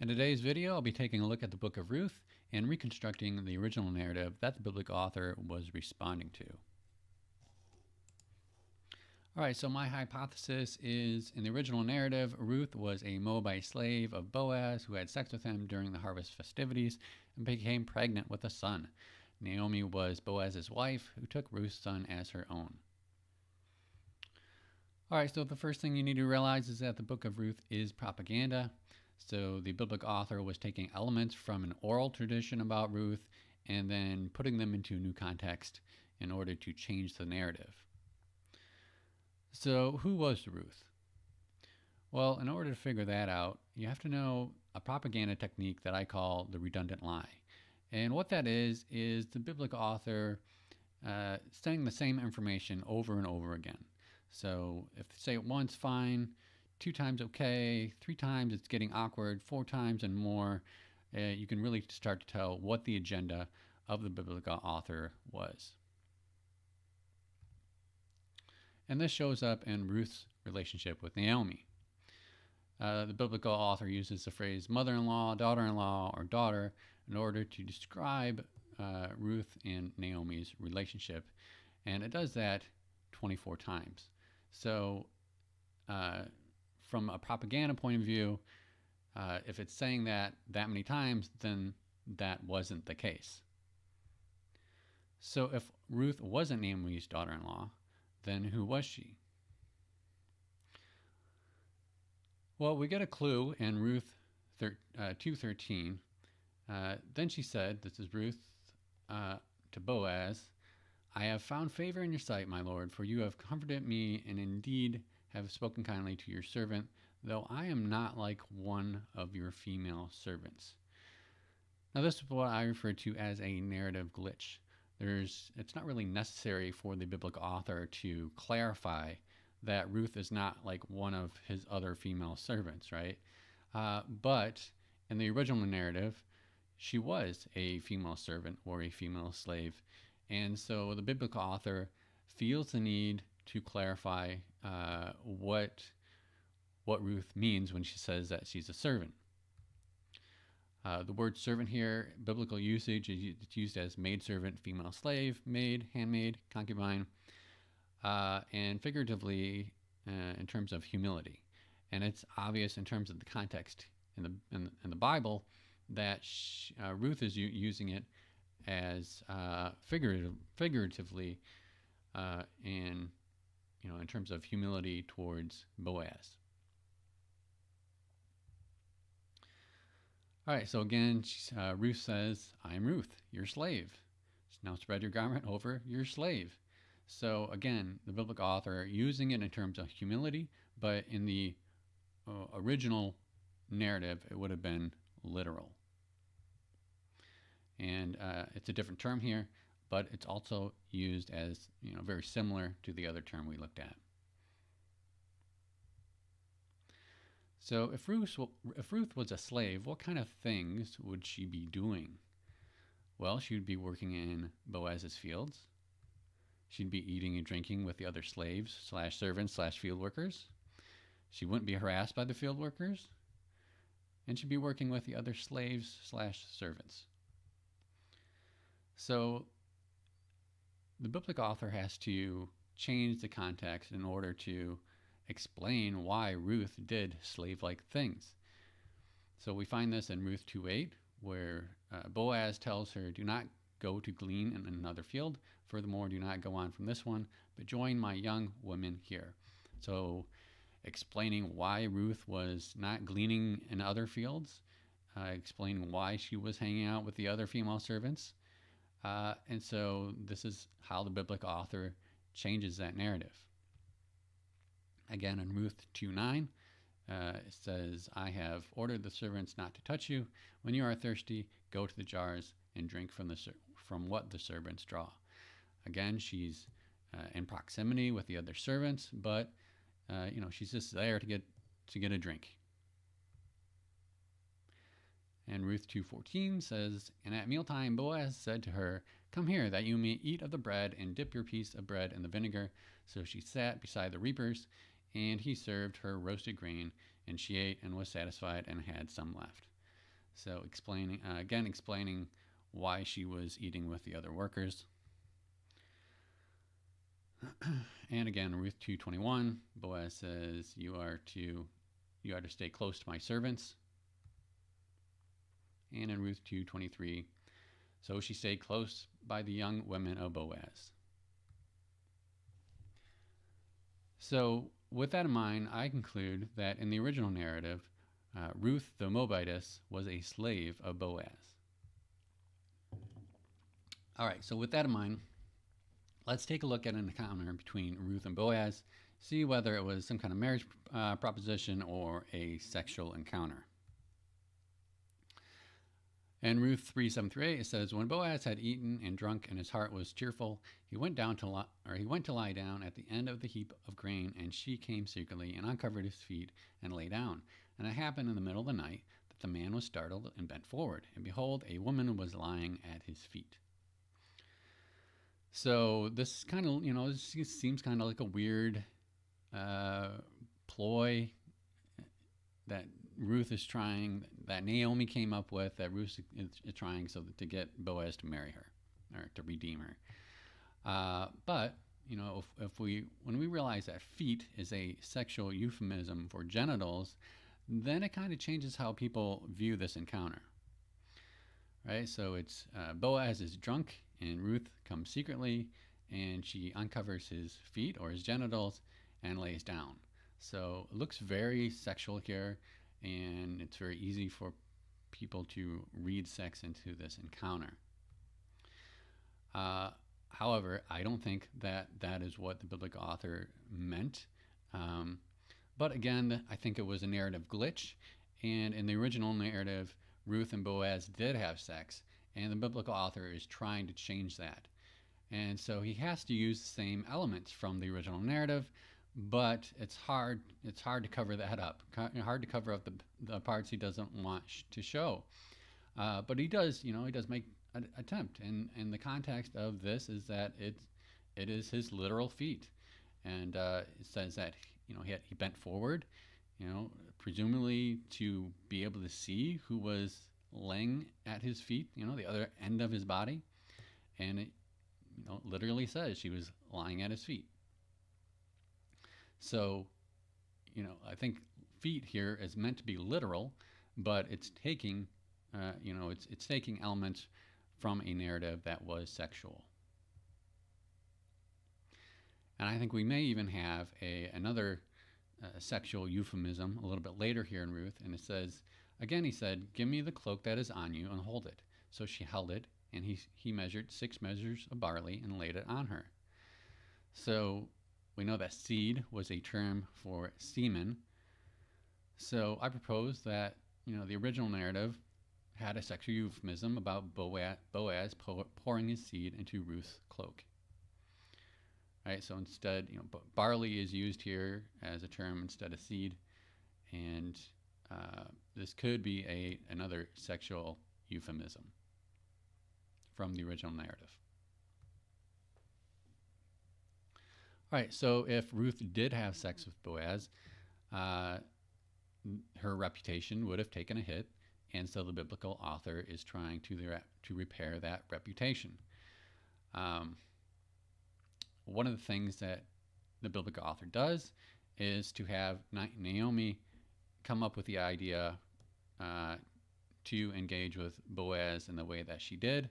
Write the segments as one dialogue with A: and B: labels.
A: In today's video, I'll be taking a look at the book of Ruth and reconstructing the original narrative that the biblical author was responding to. Alright, so my hypothesis is in the original narrative, Ruth was a Moabite slave of Boaz who had sex with him during the harvest festivities and became pregnant with a son. Naomi was Boaz's wife who took Ruth's son as her own. Alright, so the first thing you need to realize is that the book of Ruth is propaganda. So the biblical author was taking elements from an oral tradition about Ruth and then putting them into a new context in order to change the narrative. So who was Ruth? Well, in order to figure that out, you have to know a propaganda technique that I call the redundant lie. And what that is the biblical author saying the same information over and over again. So if they say it once, fine. 2 times, okay. 3 times, it's getting awkward. 4 times and more, you can really start to tell what the agenda of the biblical author was. And this shows up in Ruth's relationship with Naomi. The biblical author uses the phrase mother-in-law, daughter-in-law, or daughter in order to describe Ruth and Naomi's relationship. And it does that 24 times. So from a propaganda point of view, if it's saying that many times, then that wasn't the case. So if Ruth wasn't Naomi's daughter-in-law, then who was she? Well, we get a clue in Ruth 2:13. Then she said, this is Ruth to Boaz, I have found favor in your sight, my lord, for you have comforted me and indeed have spoken kindly to your servant, though I am not like one of your female servants. Now this is what I refer to as a narrative glitch. It's not really necessary for the biblical author to clarify that Ruth is not like one of his other female servants, right? But in the original narrative, she was a female servant or a female slave. And so the biblical author feels the need to clarify what Ruth means when she says that she's a servant. The word servant here, biblical usage, it's used as maidservant, female slave, maid, handmaid, concubine, and figuratively in terms of humility. And it's obvious in terms of the context in the Bible that Ruth is using it as figuratively in terms of humility towards Boaz. All right, so again, Ruth says, I am Ruth, your slave. Now spread your garment over your slave. So again, the biblical author using it in terms of humility, but in the original narrative, it would have been literal. And it's a different term here, but it's also used as very similar to the other term we looked at. So if Ruth was a slave, what kind of things would she be doing? Well, she would be working in Boaz's fields. She'd be eating and drinking with the other slaves / servants / field workers. She wouldn't be harassed by the field workers. And she'd be working with the other slaves / servants. So the biblical author has to change the context in order to explain why Ruth did slave-like things. So we find this in Ruth 2:8, where Boaz tells her, do not go to glean in another field. Furthermore, do not go on from this one, but join my young women here. So explaining why Ruth was not gleaning in other fields, explaining why she was hanging out with the other female servants. And so this is how the biblical author changes that narrative. Again, in Ruth 2:9, it says, I have ordered the servants not to touch you. When you are thirsty, go to the jars and drink from what the servants draw. Again, she's in proximity with the other servants, but she's just there to get a drink. And Ruth 2:14 says, and at mealtime Boaz said to her, come here, that you may eat of the bread and dip your piece of bread in the vinegar. So she sat beside the reapers, and he served her roasted grain, and she ate and was satisfied and had some left. So explaining why she was eating with the other workers. And again, Ruth 2:21, Boaz says, "You are to stay close to my servants." And in Ruth 2:23, so she stayed close by the young women of Boaz. So with that in mind, I conclude that in the original narrative, Ruth the Moabitess was a slave of Boaz. All right, so with that in mind, let's take a look at an encounter between Ruth and Boaz, see whether it was some kind of marriage proposition or a sexual encounter. In Ruth 3:7-8, it says, "When Boaz had eaten and drunk and his heart was cheerful, he went to lie down at the end of the heap of grain, and she came secretly and uncovered his feet and lay down. And it happened in the middle of the night that the man was startled and bent forward, and behold, a woman was lying at his feet." So this kind of, this seems kind of like a weird ploy that Ruth is trying, that Naomi came up with, that Ruth is trying to get Boaz to marry her or to redeem her. But when we realize that feet is a sexual euphemism for genitals, then it kind of changes how people view this encounter. Right? So it's Boaz is drunk, and Ruth comes secretly, and she uncovers his feet or his genitals and lays down. So it looks very sexual here, and it's very easy for people to read sex into this encounter. However, I don't think that is what the biblical author meant. But again, I think it was a narrative glitch, and in the original narrative, Ruth and Boaz did have sex, and the biblical author is trying to change that. And so he has to use the same elements from the original narrative, but it's hard to cover that up. Hard to cover up the parts he doesn't want to show. But he does make an attempt. And the context of this is that it is his literal feet. And it says that he bent forward, presumably to be able to see who was laying at his feet, the other end of his body. And it literally says she was lying at his feet. So, I think feet here is meant to be literal, but it's taking, it's taking elements from a narrative that was sexual. And I think we may even have another sexual euphemism a little bit later here in Ruth, and it says, again, he said, "Give me the cloak that is on you and hold it." So she held it, and he measured 6 measures of barley and laid it on her. So we know that seed was a term for semen. So I propose that, the original narrative had a sexual euphemism about Boaz pouring his seed into Ruth's cloak. Right, so instead, barley is used here as a term instead of seed, and this could be another sexual euphemism from the original narrative. All right, so if Ruth did have sex with Boaz, her reputation would have taken a hit, and so the biblical author is trying to repair that reputation. One of the things that the biblical author does is to have Naomi come up with the idea to engage with Boaz in the way that she did,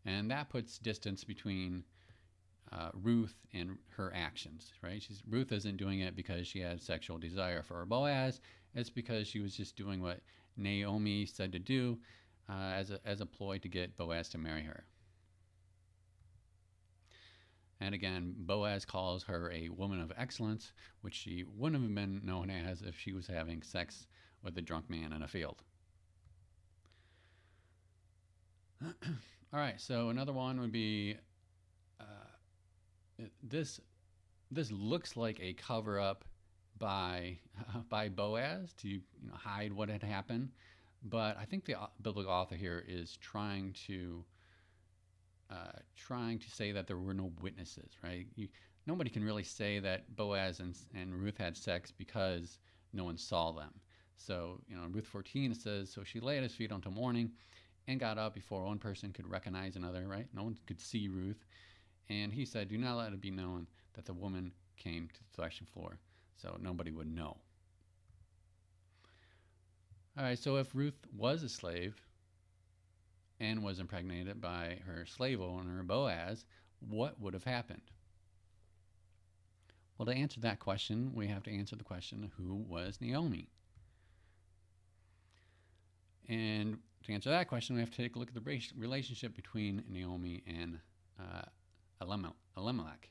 A: and that puts distance between Ruth and her actions, right? Ruth isn't doing it because she had sexual desire for Boaz. It's because she was just doing what Naomi said to do as a ploy to get Boaz to marry her. And again, Boaz calls her a woman of excellence, which she wouldn't have been known as if she was having sex with a drunk man in a field. All right, so another one would be this looks like a cover-up by Boaz to hide what had happened, but I think the biblical author here is trying to say that there were no witnesses, right? Nobody can really say that Boaz and Ruth had sex because no one saw them. So, Ruth 14, it says, so she lay at his feet until morning and got up before one person could recognize another, right? No one could see Ruth. And he said, do not let it be known that the woman came to the threshing floor. So nobody would know. All right, so if Ruth was a slave and was impregnated by her slave owner, Boaz, what would have happened? Well, to answer that question, we have to answer the question, who was Naomi? And to answer that question, we have to take a look at the relationship between Naomi and Elimelech.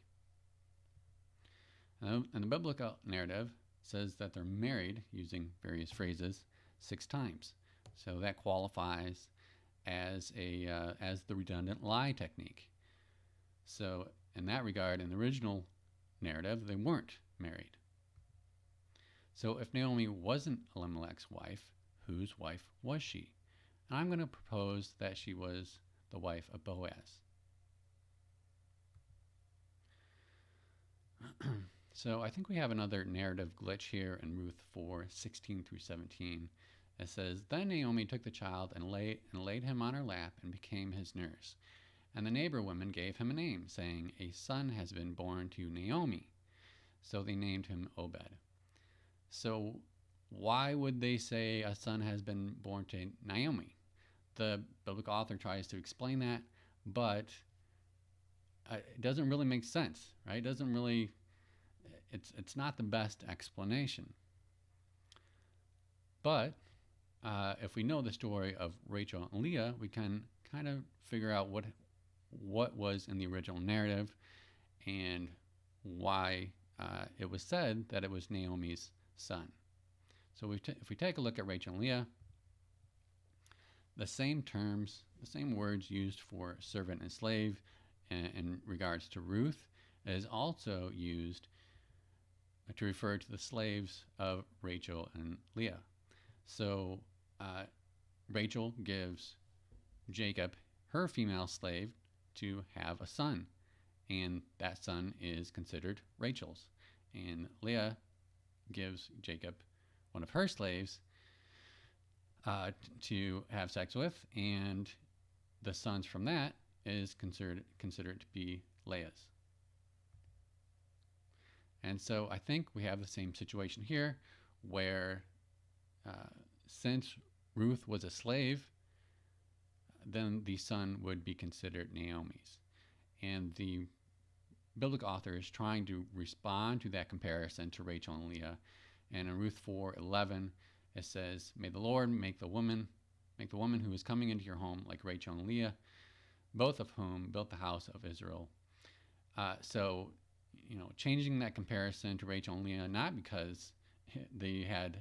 A: And the biblical narrative says that they're married, using various phrases, 6 times. So that qualifies as the redundant lie technique. So in that regard, in the original narrative, they weren't married. So if Naomi wasn't Elimelech's wife, whose wife was she? And I'm going to propose that she was the wife of Boaz. So I think we have another narrative glitch here in Ruth 4:16 through 17. It says, then Naomi took the child and laid him on her lap and became his nurse. And the neighbor women gave him a name, saying, a son has been born to Naomi. So they named him Obed. So why would they say a son has been born to Naomi? The biblical author tries to explain that, but it doesn't really make sense, right? It doesn't really, it's not the best explanation. But if we know the story of Rachel and Leah, we can kind of figure out what was in the original narrative and why it was said that it was Naomi's son. So if we take a look at Rachel and Leah, the same terms, the same words used for servant and slave in regards to Ruth is also used to refer to the slaves of Rachel and Leah. So Rachel gives Jacob her female slave to have a son, and that son is considered Rachel's. And Leah gives Jacob one of her slaves to have sex with, and the sons from that is considered to be Leah's. And so I think we have the same situation here, where since Ruth was a slave, then the son would be considered Naomi's. And the biblical author is trying to respond to that comparison to Rachel and Leah. And in Ruth 4:11, it says, may the Lord make the woman who is coming into your home like Rachel and Leah, both of whom built the house of Israel. So, changing that comparison to Rachel and Leah, not because they had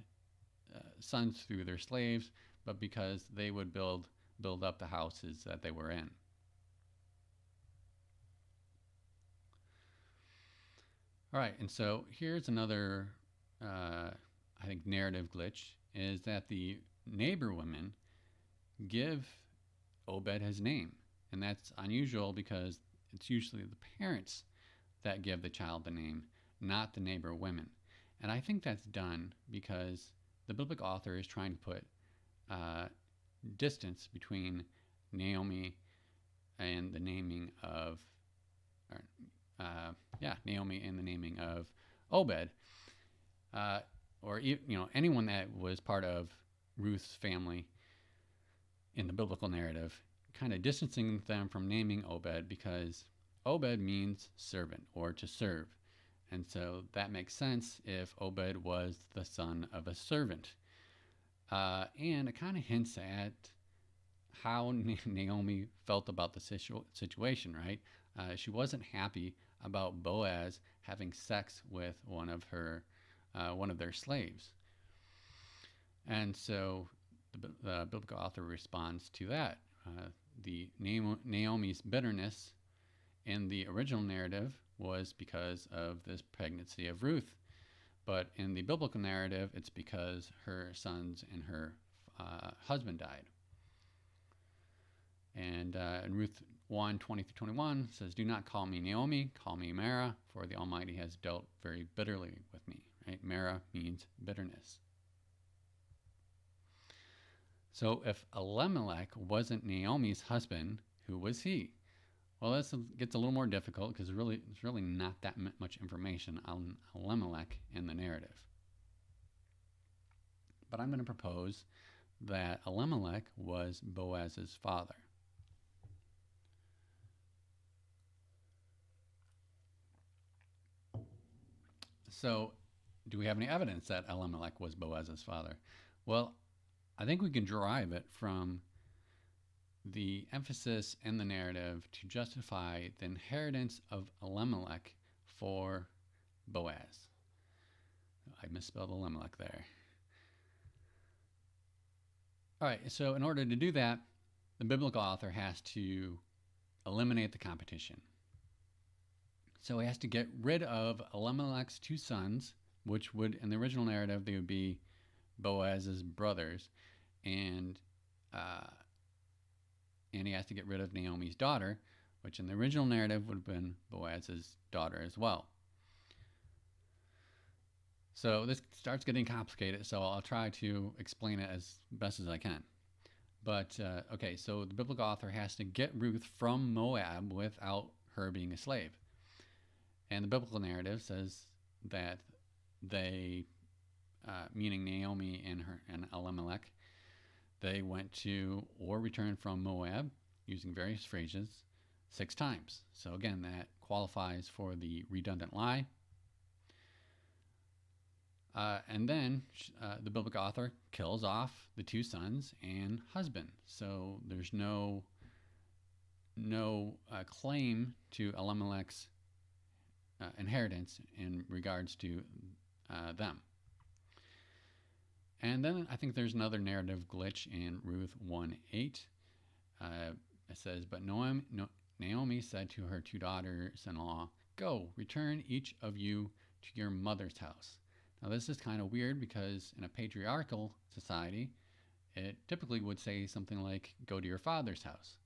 A: sons through their slaves, but because they would build up the houses that they were in. All right, and so here's another, I think, narrative glitch, is that the neighbor women give Obed his name. And that's unusual because it's usually the parents that give the child the name, not the neighbor women. And I think that's done because the biblical author is trying to put distance between Naomi and the naming of, Naomi and the naming of Obed, or anyone that was part of Ruth's family in the biblical narrative, kind of distancing them from naming Obed, because Obed means servant or to serve. And so that makes sense if Obed was the son of a servant. And it kind of hints at how Naomi felt about the situation, right? She wasn't happy about Boaz having sex with one of their slaves. And so the biblical author responds to that. Naomi's bitterness in the original narrative was because of this pregnancy of Ruth. But in the biblical narrative, it's because her sons and her husband died. And in Ruth 1:20-21 says, do not call me Naomi, call me Mara, for the Almighty has dealt very bitterly with me. Right? Mara means bitterness. So if Elimelech wasn't Naomi's husband, who was he? Well, this gets a little more difficult because there's really not that much information on Elimelech in the narrative. But I'm going to propose that Elimelech was Boaz's father. So, do we have any evidence that Elimelech was Boaz's father? Well, I think we can derive it from the emphasis in the narrative to justify the inheritance of Elimelech for Boaz. I misspelled Elimelech there. All right, so in order to do that, the biblical author has to eliminate the competition. So he has to get rid of Elimelech's two sons, which would, in the original narrative, they would be Boaz's brothers, and he has to get rid of Naomi's daughter, which in the original narrative would have been Boaz's daughter as well. So this starts getting complicated, so I'll try to explain it as best as I can. But, okay, so the biblical author has to get Ruth from Moab without her being a slave. And the biblical narrative says that they, meaning Naomi and Elimelech, they went to or returned from Moab using various phrases 6 times. So again, that qualifies for the redundant lie. And then the biblical author kills off the 2 sons and husband. So there's no claim to Elimelech's inheritance in regards to them. And then I think there's another narrative glitch in Ruth 1:8. It says, "But Naomi said to her 2 daughters-in-law, 'Go, return each of you to your mother's house.'" Now this is kind of weird because in a patriarchal society, it typically would say something like, "Go to your father's house."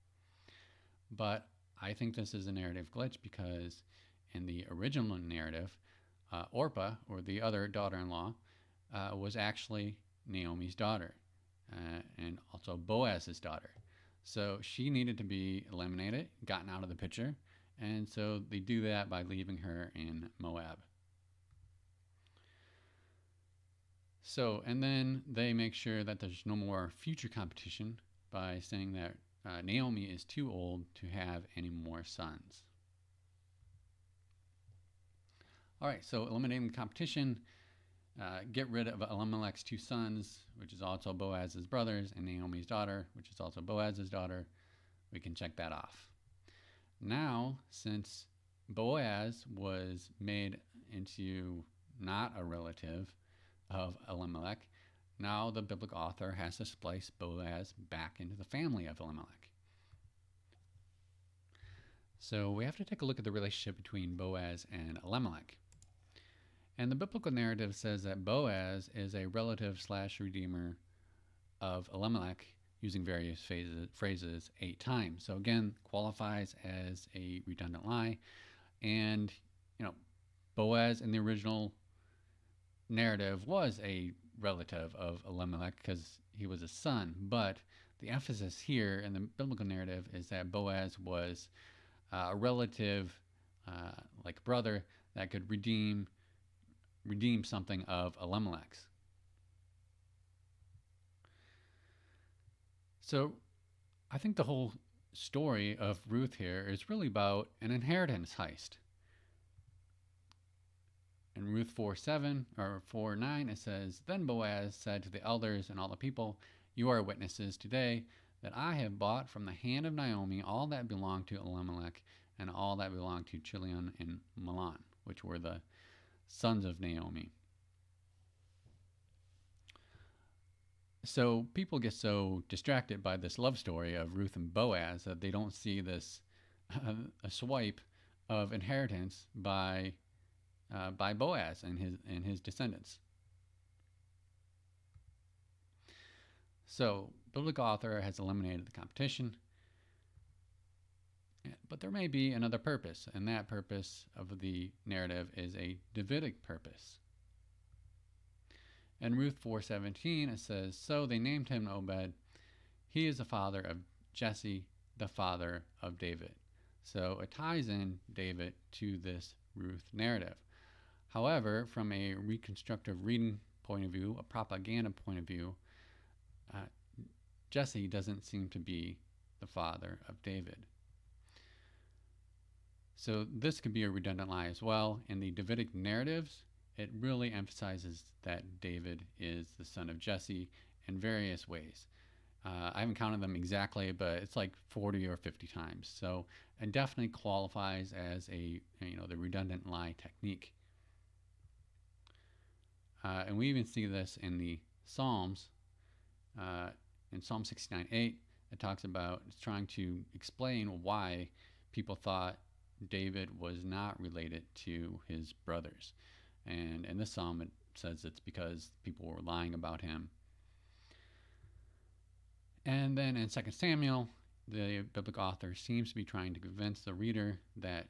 A: But I think this is a narrative glitch because in the original narrative, Orpah, or the other daughter-in-law, was actually Naomi's daughter and also Boaz's daughter. So she needed to be eliminated, gotten out of the picture, and so they do that by leaving her in Moab. So, and then they make sure that there's no more future competition by saying that Naomi is too old to have any more sons. All right, so eliminating the competition, get rid of Elimelech's 2 sons, which is also Boaz's brothers, and Naomi's daughter, which is also Boaz's daughter. We can check that off. Now, since Boaz was made into not a relative of Elimelech, now the biblical author has to splice Boaz back into the family of Elimelech. So we have to take a look at the relationship between Boaz and Elimelech. And the biblical narrative says that Boaz is a relative / redeemer of Elimelech using various phrases 8 times. So again, qualifies as a redundant lie. And, Boaz in the original narrative was a relative of Elimelech because he was a son. But the emphasis here in the biblical narrative is that Boaz was a relative, like brother, that could redeem something of Elimelech's. So I think the whole story of Ruth here is really about an inheritance heist. In Ruth 4:7 or 4:9, it says, "Then Boaz said to the elders and all the people, 'You are witnesses today that I have bought from the hand of Naomi all that belonged to Elimelech and all that belonged to Chilion and Mahlon,'" which were the sons of Naomi. So people get so distracted by this love story of Ruth and Boaz that they don't see this a swipe of inheritance by Boaz and his descendants. So biblical author has eliminated the competition, but there may be another purpose, and that purpose of the narrative is a Davidic purpose. In Ruth 4:17, it says, "So they named him Obed, he is the father of Jesse, the father of David. So it ties in David to this Ruth narrative. However, from a reconstructive reading point of view, a propaganda point of view, Jesse doesn't seem to be the father of David. So this could be a redundant lie as well. In the Davidic narratives, it really emphasizes that David is the son of Jesse in various ways. I haven't counted them exactly, but it's like 40 or 50 times. So it definitely qualifies as the redundant lie technique. And we even see this in the Psalms. In Psalm 69:8, it talks about, it's trying to explain why people thought David was not related to his brothers. And in this psalm, it says it's because people were lying about him. And then in 2 Samuel, the biblical author seems to be trying to convince the reader that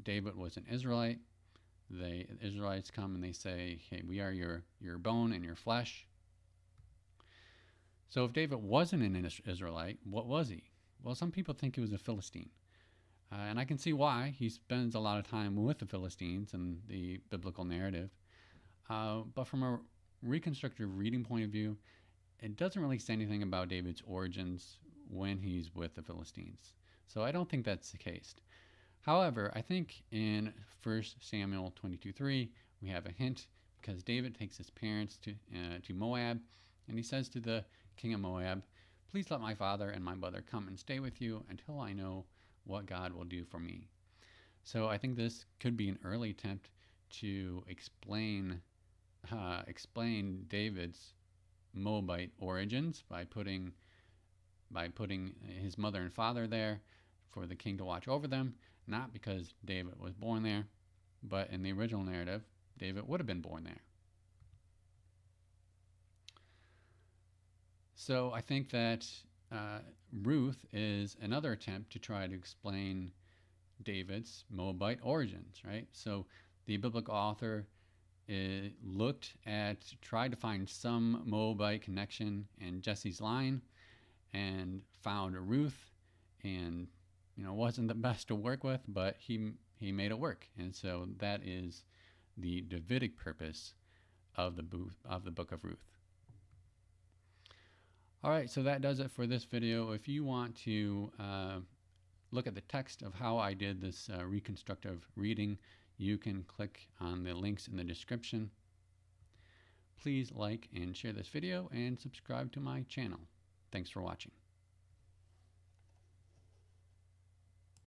A: David was an Israelite. The Israelites come and they say, hey, we are your bone and your flesh. So if David wasn't an Israelite, what was he? Well, some people think he was a Philistine. And I can see why. He spends a lot of time with the Philistines in the biblical narrative. But from a reconstructive reading point of view, it doesn't really say anything about David's origins when he's with the Philistines. So I don't think that's the case. However, I think in 1 Samuel 22:3, we have a hint, because David takes his parents to Moab, and he says to the king of Moab, please let my father and my mother come and stay with you until I know what God will do for me. So I think this could be an early attempt to explain David's Moabite origins by putting his mother and father there for the king to watch over them, not because David was born there, but in the original narrative, David would have been born there. So I think that Ruth is another attempt to try to explain David's Moabite origins, right? So the biblical author tried to find some Moabite connection in Jesse's line, and found Ruth, and wasn't the best to work with, but he made it work. And so that is the Davidic purpose of the book of Ruth. All right, so that does it for this video. If you want to look at the text of how I did this reconstructive reading, you can click on the links in the description. Please like and share this video and subscribe to my channel. Thanks for watching.